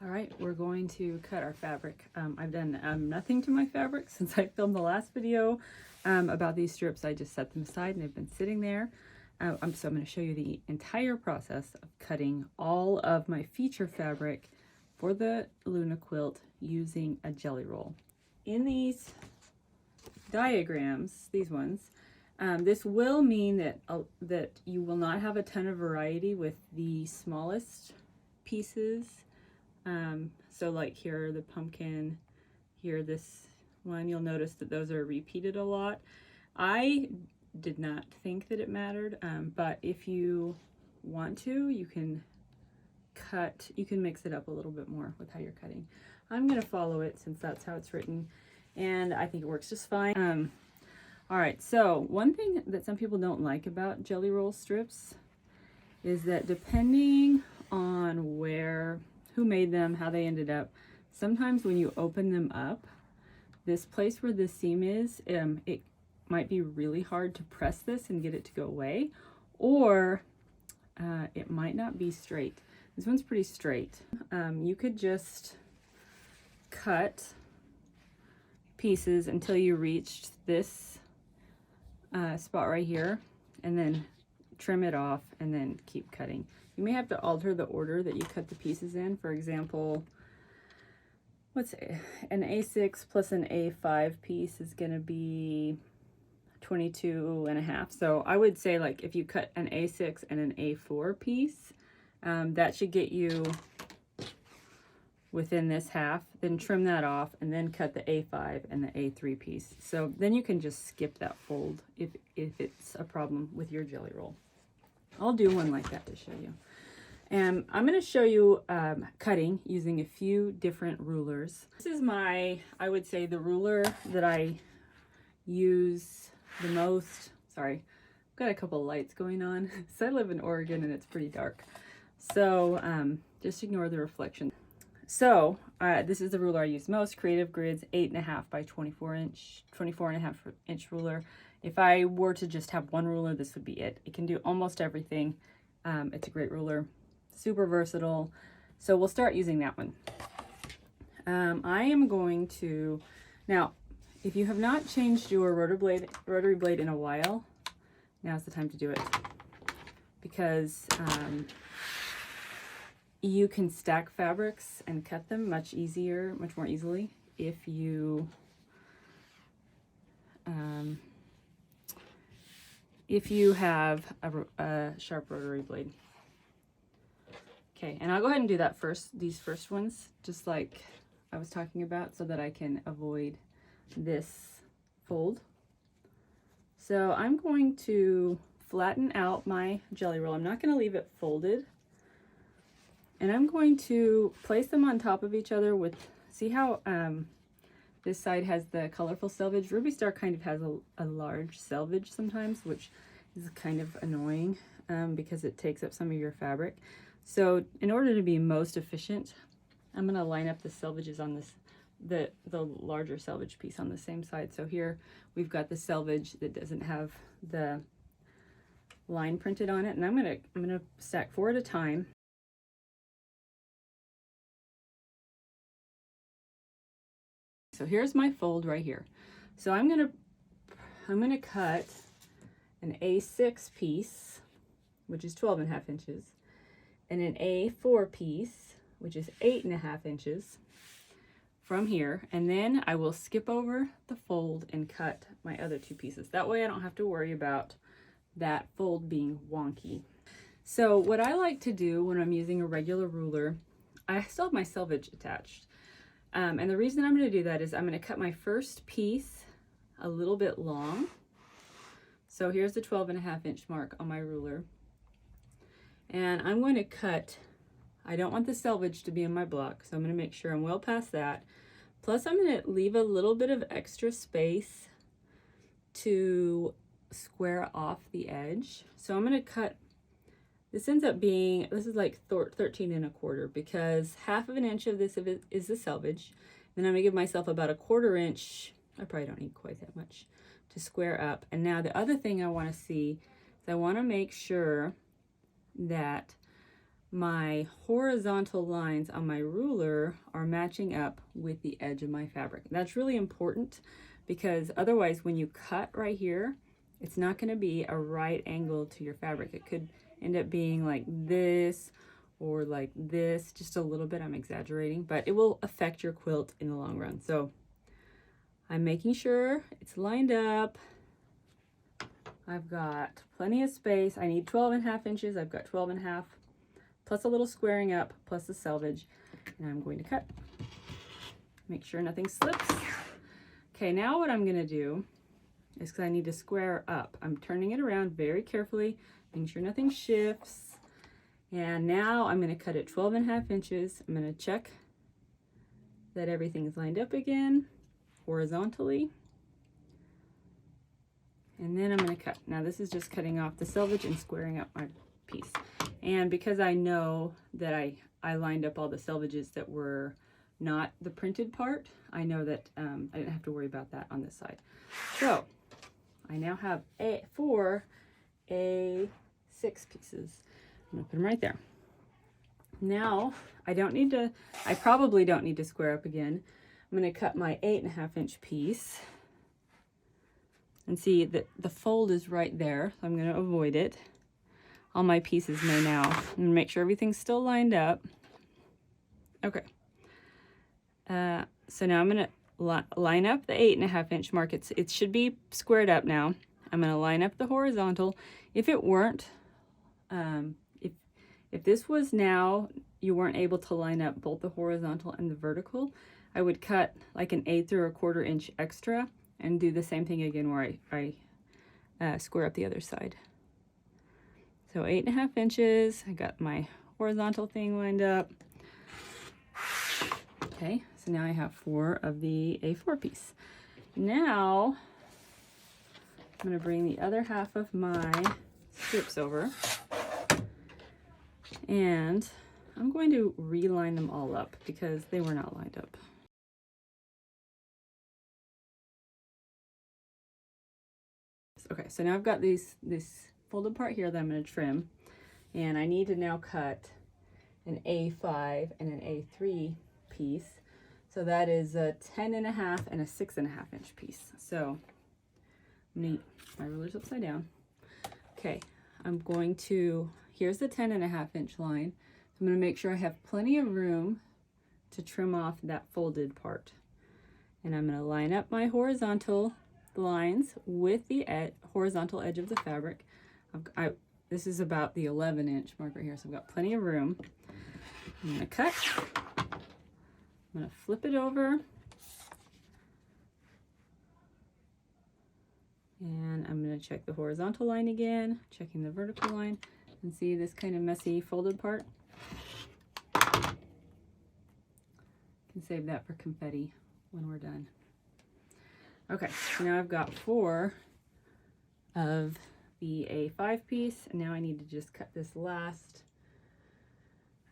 All right, we're going to cut our fabric. I've done nothing to my fabric since I filmed the last video about these strips. I just set them aside and they've been sitting there. So I'm going to show you the entire process of cutting all of my feature fabric for the Luna quilt using a jelly roll. In these diagrams, these ones, this will mean that that you will not have a ton of variety with the smallest pieces. So like here, the pumpkin, here, this one, you'll notice that those are repeated a lot. I did not think that it mattered, but if you want to, you can mix it up a little bit more with how you're cutting. I'm going to follow it since that's how it's written, and I think it works just fine. All right, so one thing that some people don't like about jelly roll strips is that depending on who made them, how they ended up, sometimes when you open them up, this place where the seam is, it might be really hard to press this and get it to go away, or it might not be straight. This one's pretty straight. You could just cut pieces until you reached this spot right here, and then trim it off and then keep cutting. You may have to alter the order that you cut the pieces in. For example, what's an A6 plus an A5 piece is going to be 22.5. So I would say, like, if you cut an A6 and an A4 piece, that should get you within this half. Then trim that off and then cut the A5 and the A3 piece. So then you can just skip that fold if it's a problem with your jelly roll. I'll do one like that to show you. And I'm going to show you cutting using a few different rulers. This is I would say, the ruler that I use the most. Sorry, I've got a couple of lights going on. So I live in Oregon and it's pretty dark. So just ignore the reflection. So this is the ruler I use most, Creative Grids 8.5 by 24.5 inch ruler. If I were to just have one ruler, this would be it. It can do almost everything. It's a great ruler, super versatile. So we'll start using that one. I am going to, now, if you have not changed your rotary blade in a while, now's the time to do it, because you can stack fabrics and cut them much more easily if you have a sharp rotary blade. Okay, and I'll go ahead and do that first, these first ones, just like I was talking about, so that I can avoid this fold. So I'm going to flatten out my jelly roll. I'm not going to leave it folded. And I'm going to place them on top of each other with, see how this side has the colorful selvage? Ruby Star kind of has a large selvage sometimes, which is kind of annoying because it takes up some of your fabric. So in order to be most efficient, I'm going to line up the selvages on this, the larger selvage piece on the same side. So here we've got the selvage that doesn't have the line printed on it, and I'm going to stack 4 at a time. So here's my fold right here. So I'm gonna cut an A6 piece, which is 12.5 inches, and an A4 piece, which is 8.5 inches from here, and then I will skip over the fold and cut my other 2 pieces. That way I don't have to worry about that fold being wonky. So what I like to do when I'm using a regular ruler, I still have my selvage attached. And the reason I'm going to do that is I'm going to cut my first piece a little bit long. So here's the 12.5 inch mark on my ruler. And I'm going to cut, I don't want the selvage to be in my block, so I'm going to make sure I'm well past that. Plus I'm going to leave a little bit of extra space to square off the edge. So I'm going to cut, this ends up being, this is like 13.25, because half of an inch of this is the selvage. Then I'm gonna give myself about a 1/4 inch, I probably don't need quite that much, to square up. And now the other thing I wanna see is I wanna make sure that my horizontal lines on my ruler are matching up with the edge of my fabric. That's really important because otherwise when you cut right here, it's not going to be a right angle to your fabric. It could end up being like this or like this, just a little bit. I'm exaggerating, but it will affect your quilt in the long run. So I'm making sure it's lined up. I've got plenty of space. I need 12.5 inches. I've got 12.5 plus a little squaring up plus the selvage, and I'm going to cut. Make sure nothing slips. Okay, now what I'm going to do is, because I need to square up, I'm turning it around very carefully, making sure nothing shifts. And now I'm going to cut it 12.5 inches. I'm going to check that everything's lined up again horizontally. And then I'm going to cut. Now this is just cutting off the selvage and squaring up my piece. And because I know that I lined up all the selvages that were not the printed part, I know that I didn't have to worry about that on this side. So I now have 4 A6 pieces. I'm going to put them right there. Now I probably don't need to square up again. I'm going to cut my 8.5 inch piece. And see that the fold is right there, so I'm going to avoid it. All my pieces may now. I'm going to make sure everything's still lined up. Okay. So now I'm going to line up the 8.5 inch mark. It should be squared up now. I'm going to line up the horizontal. If it weren't, if this was now, you weren't able to line up both the horizontal and the vertical, I would cut like an 1/8 or 1/4 inch extra and do the same thing again where I square up the other side. So 8.5 inches, I got my horizontal thing lined up. Okay, so now I have 4 of the A4 piece. Now, I'm gonna bring the other half of my strips over and I'm going to reline them all up because they were not lined up. Okay, so now I've got this folded part here that I'm going to trim, and I need to now cut an A5 and an A3 piece. So that is a 10.5 and a 6.5 inch piece. So I'm going to, my ruler's upside down. Okay, I'm going to, here's the 10.5 inch line. I'm going to make sure I have plenty of room to trim off that folded part. And I'm going to line up my horizontal lines with the horizontal edge of the fabric. This is about the 11 inch mark right here, so I've got plenty of room. I'm going to cut. I'm going to flip it over. And I'm going to check the horizontal line again, checking the vertical line, and see this kind of messy folded part. I can save that for confetti when we're done. Okay, so now I've got 4 of the A5 piece, and now I need to just cut this last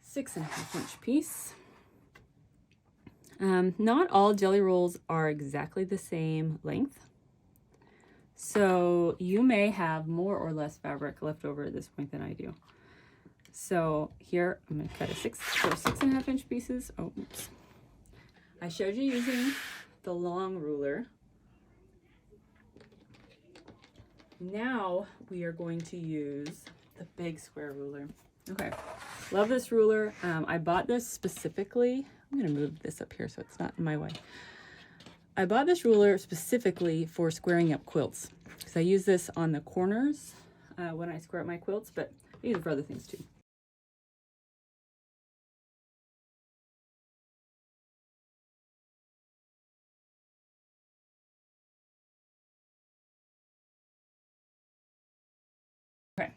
6.5 inch piece. Not all jelly rolls are exactly the same length, so you may have more or less fabric left over at this point than I do. So here I'm going to cut 6.5 inch pieces. Oh, oops. I showed you using the long ruler. Now we are going to use the big square ruler. Okay, love this ruler. I bought this specifically. I'm going to move this up here so it's not in my way. I bought this ruler specifically for squaring up quilts because I use this on the corners when I square up my quilts, but I use it for other things too. Okay,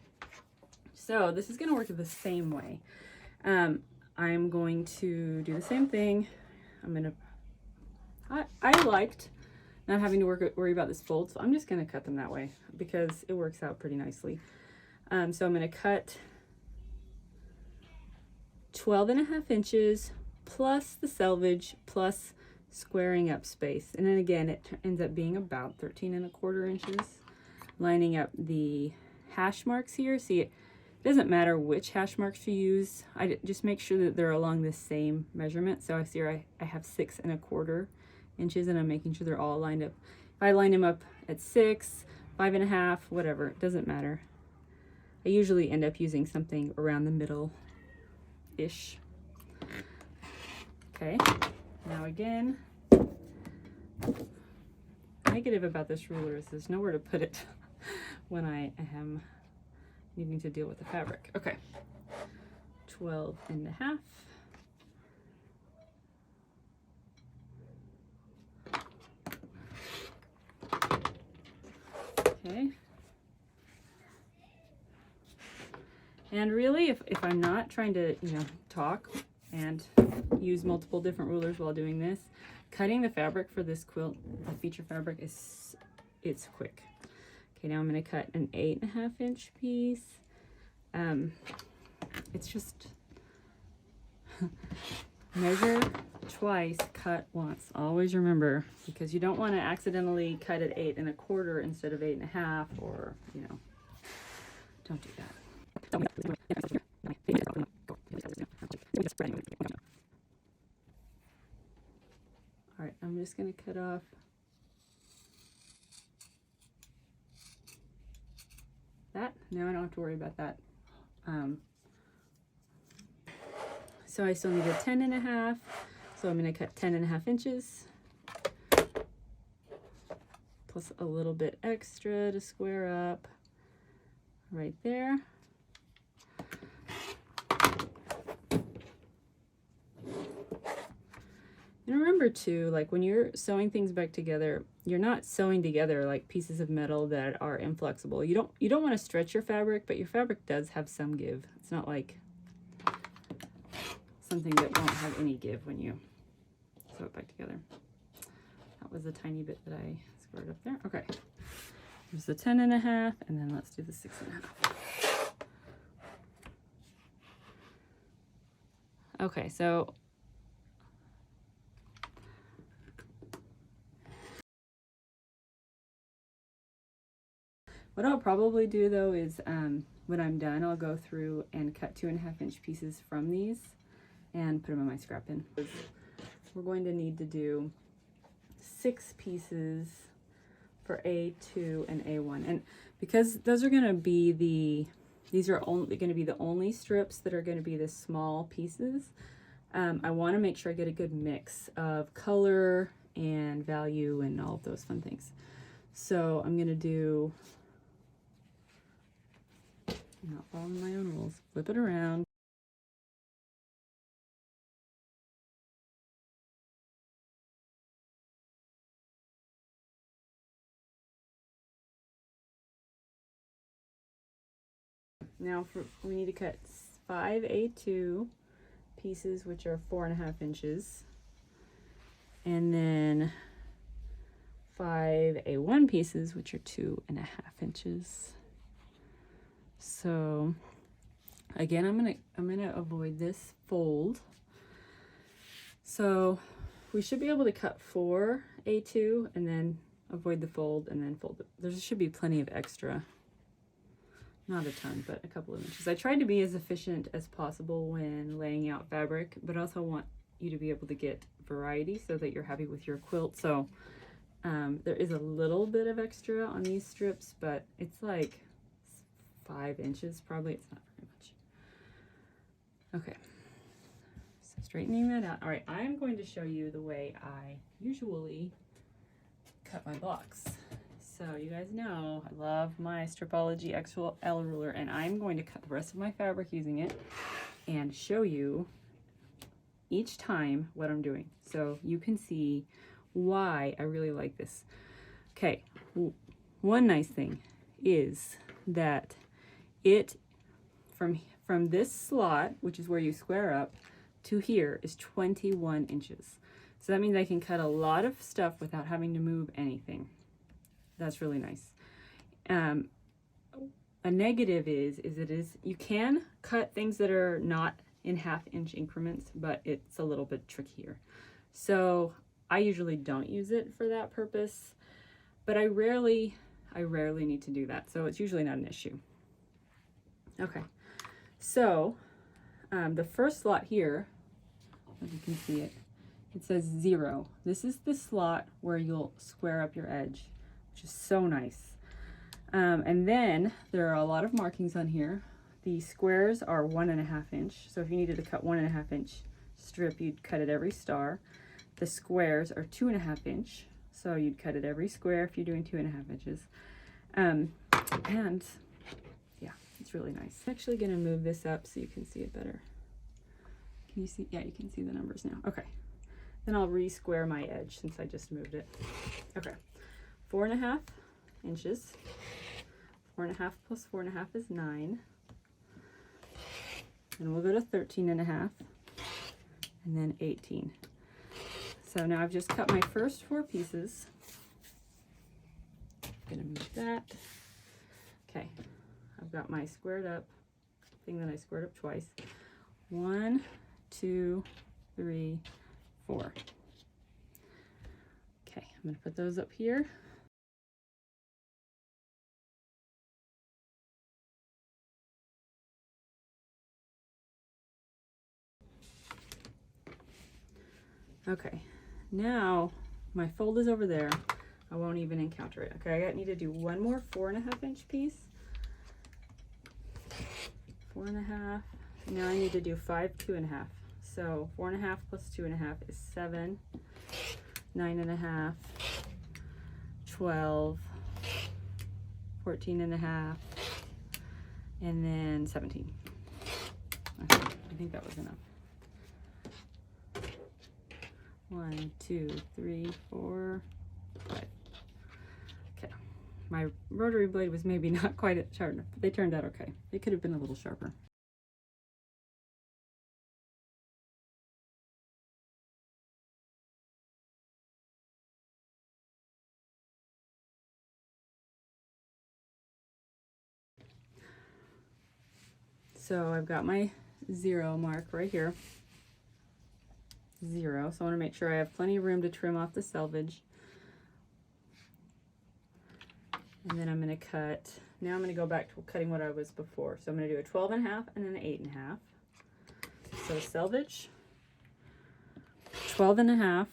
so this is going to work the same way. I'm going to do the same thing. I liked not having to worry about this fold, so I'm just going to cut them that way because it works out pretty nicely. So I'm going to cut 12.5 inches plus the selvage plus squaring up space, and then again it ends up being about 13.25 inches. Lining up the hash marks here, see doesn't matter which hash marks you use. I just make sure that they're along the same measurement. So I see I have 6¼ inches, and I'm making sure they're all lined up. If I line them up at 6, 5½, whatever, it doesn't matter. I usually end up using something around the middle-ish. Okay, now again, negative about this ruler is there's nowhere to put it when I am needing to deal with the fabric. Okay, 12½. Okay. And really, if I'm not trying to, talk and use multiple different rulers while doing this, cutting the fabric for this quilt, the feature fabric, it's quick. Okay, now I'm going to cut an 8½ inch piece. It's just measure twice, cut once. Always remember, because you don't want to accidentally cut at 8¼ instead of 8½, or don't do that. All right, I'm just going to cut off that. Now I don't have to worry about that. So I still need a 10½, so I'm going to cut 10½ inches plus a little bit extra to square up right there. And remember too, like when you're sewing things back together, you're not sewing together like pieces of metal that are inflexible. You don't want to stretch your fabric, but your fabric does have some give. It's not like something that won't have any give when you sew it back together. That was a tiny bit that I squared up there. Okay, here's the 10½, and then let's do the 6½. Okay, so what I'll probably do though is when I'm done, I'll go through and cut 2½ inch pieces from these and put them in my scrap bin. We're going to need to do 6 pieces for A2 and A1, and because those are going to be these are only going to be the only strips that are going to be the small pieces. I want to make sure I get a good mix of color and value and all of those fun things. So I'm going to do, not following my own rules, flip it around. Now we need to cut 5 A2 pieces, which are 4½ inches, and then 5 A1 pieces, which are 2½ inches. So again, I'm gonna avoid this fold. So we should be able to cut 4 A2 and then avoid the fold and then fold it. There should be plenty of extra. Not a ton, but a couple of inches. I tried to be as efficient as possible when laying out fabric, but also want you to be able to get variety so that you're happy with your quilt. So there is a little bit of extra on these strips, but it's like 5 inches probably. It's not very much. Okay, so straightening that out. All right, I'm going to show you the way I usually cut my blocks. So you guys know I love my Stripology XL ruler, and I'm going to cut the rest of my fabric using it and show you each time what I'm doing so you can see why I really like this. Okay, one nice thing is that it from this slot, which is where you square up, to here is 21 inches. So that means I can cut a lot of stuff without having to move anything. That's really nice. A negative is you can cut things that are not in ½ inch increments, but it's a little bit trickier. So I usually don't use it for that purpose, but I rarely need to do that. So it's usually not an issue. Okay, So the first slot here, if you can see it, it says 0. This is the slot where you'll square up your edge, which is so nice. And then there are a lot of markings on here. The squares are 1.5 inch. So if you needed to cut 1.5 inch strip, you'd cut it every star. The squares are 2.5 inch. So you'd cut it every square if you're doing 2.5 inches. And yeah, it's really nice. I'm actually gonna move this up so you can see it better. Can you see? Yeah, you can see the numbers now. Okay. Then I'll re-square my edge since I just moved it. Okay, 4.5 inches. 4.5 plus 4.5 is 9. And we'll go to 13.5 and then 18. So now I've just cut my first 4 pieces. I'm gonna move that. Okay, I've got my squared up thing that I squared up twice. 1, 2, 3, 4. Okay, I'm going to put those up here. Okay, now my fold is over there. I won't even encounter it. Okay, I need to do one more 4.5 inch piece. 4.5. Now I need to do 5 2.5. So 4.5 plus 2.5 is 7. 9.5, 12, 14.5, and then 17. Okay, I think that was enough. 1, 2, 3, 4, 5. Okay, my rotary blade was maybe not quite sharp enough, but they turned out okay. They could have been a little sharper. So I've got my 0 mark right here. 0. So I want to make sure I have plenty of room to trim off the selvage. And then I'm going to cut, now I'm going to go back to cutting what I was before. So I'm going to do a 12.5 and an 8.5. So selvage, 12.5,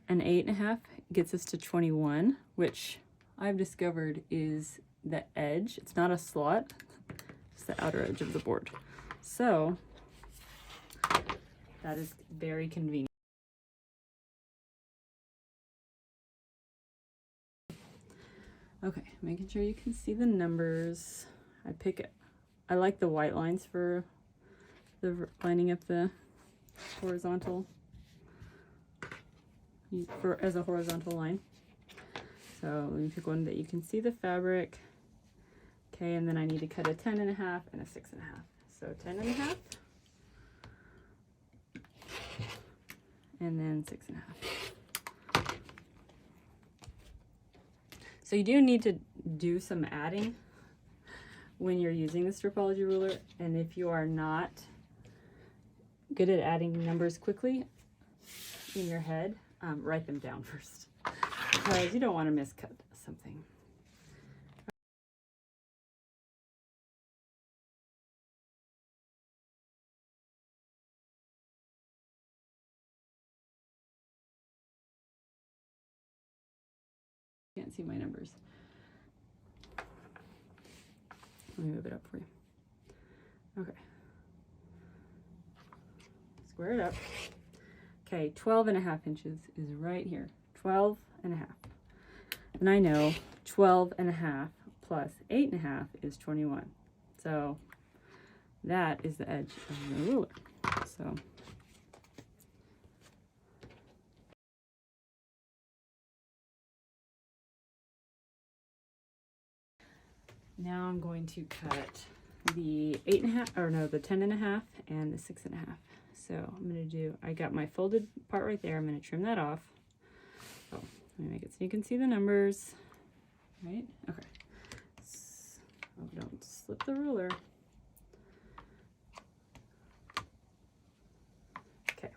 and 8.5 gets us to 21, which I've discovered is the edge. It's not a slot, it's the outer edge of the board. So that is very convenient. Okay, making sure you can see the numbers. I like the white lines for the lining up the horizontal, as a horizontal line. So let me pick one that you can see the fabric. Okay, and then I need to cut a 10.5 and a 6.5. So 10.5 and then 6.5. So you do need to do some adding when you're using the Stripology ruler, and if you are not good at adding numbers quickly in your head, write them down first, because you don't want to miscut something. Can't see my numbers. Let me move it up for you. Okay. Square it up. Okay, 12.5 inches is right here. 12.5. And I know 12.5 plus 8.5 is 21. So that is the edge of the ruler. So now I'm going to cut the 8.5, or no, the 10.5 and the 6.5. So I'm going to do, I got my folded part right there. I'm going to trim that off. Oh, let me make it so you can see the numbers. Right? Okay. Oh, don't slip the ruler. Okay.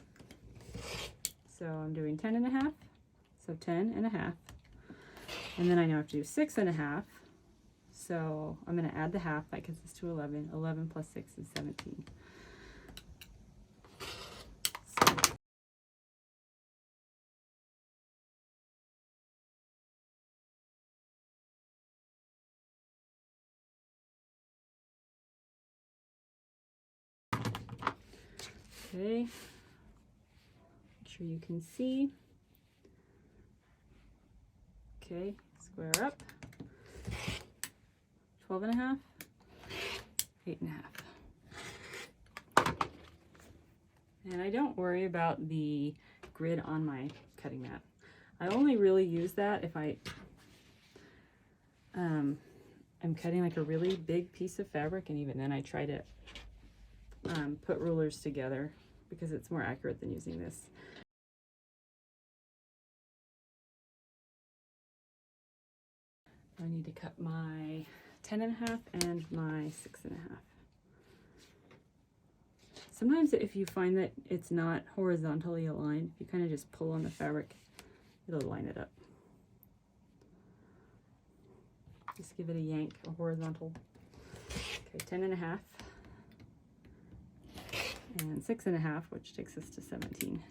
So I'm doing 10.5. So 10.5. And then I now have to do 6.5. So I'm going to add the half. That gets us to 11. 11 plus 6 is 17. Okay, make sure you can see. Okay, square up. 12 and a half, 8 and a half. And I don't worry about the grid on my cutting mat. I only really use that if I'm cutting like a really big piece of fabric, and even then I try to put rulers together because it's more accurate than using this. I need to cut my 10 and a half and my 6 and a half. Sometimes if you find that it's not horizontally aligned, if you kind of just pull on the fabric, it'll line it up. Just give it a yank, a horizontal. Okay, 10 and a half and 6 and a half, which takes us to 17.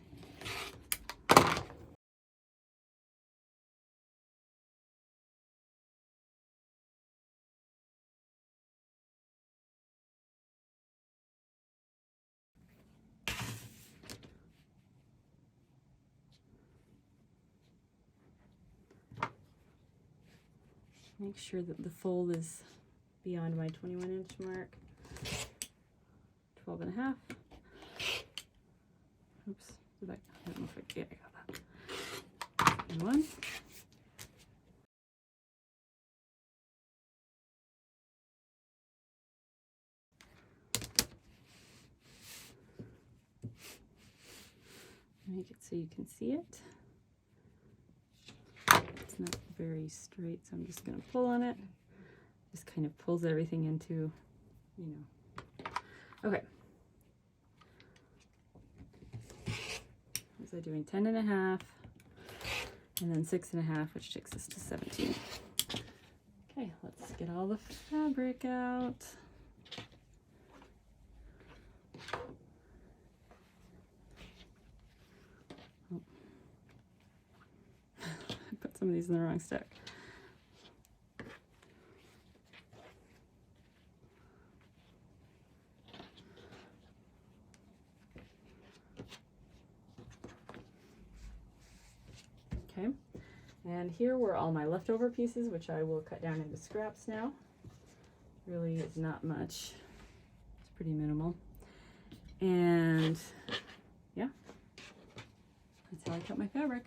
Make sure that the fold is beyond my 21-inch mark. 12 and a half. Oops, I don't know if I got that. And 1. Make it so you can see it. It's not very straight, so I'm just going to pull on it. Just kind of pulls everything into, you know. Okay. Was I doing 10 and a half and then 6 and a half, which takes us to 17. Okay, let's get all the fabric out. Oh. I put some of these in the wrong stack. Okay, and here were all my leftover pieces, which I will cut down into scraps now. Really is not much. It's pretty minimal. And yeah, that's how I cut my fabric.